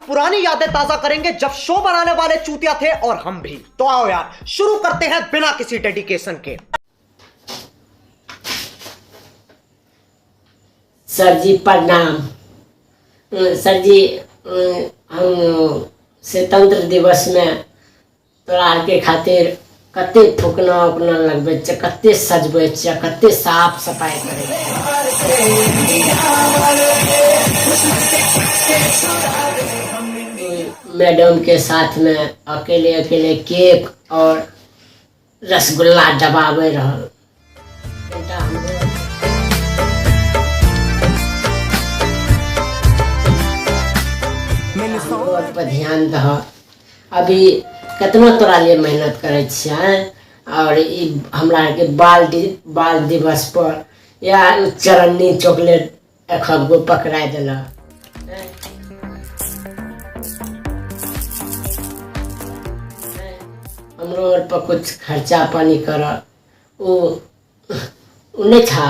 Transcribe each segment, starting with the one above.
पुरानी यादें ताजा करेंगे जब शो बनाने वाले चूतिया थे और हम भी। तो आओ यार शुरू करते हैं बिना किसी डेडिकेशन के। सर जी प्रणाम। सर जी हम स्वतंत्र दिवस में तोरा के खातिर कते फूकना उकना लगबे छै, कते सजबै छै, कते साफ सफाई करे मैडम के साथ में अकेले अकेले केक और रसगुल्ला दबावे रहल। पर ध्यान दह। अभी कितना तोरा लिए मेहनत करे छियै और हमरा के बाल दिवस पर या चरन्नी चॉकलेट एक गो पकड़ा दिला। हमरो पर कुछ खर्चा पानी कर। नहीं था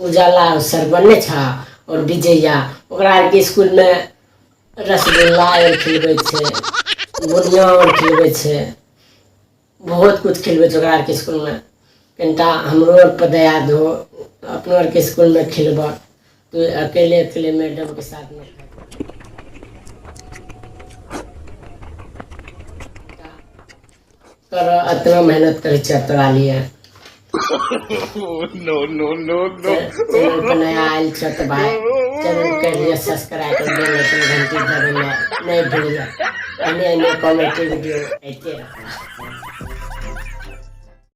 उजाला सर बनने था और विजया ओकरा के स्कूल में रसगुल्ला और खिलबै छै, बुनिया और खिलबै छै, बहुत कुछ खिलबै छै ओकरा के स्कूल में। कनिटा हमरो पर दया दो, अपनो के स्कूल में खिलबा। तू अकेले अकेले मैडम के साथ में कर इतना मेहनत करे छै तोरा लिए। चैनल पर नया आयल छ तो भाई चैनल के लिए सब्सक्राइब कर दे, घंटी दबाना नहीं भूलिए। अन्य कॉमेडी वीडियो ऐसे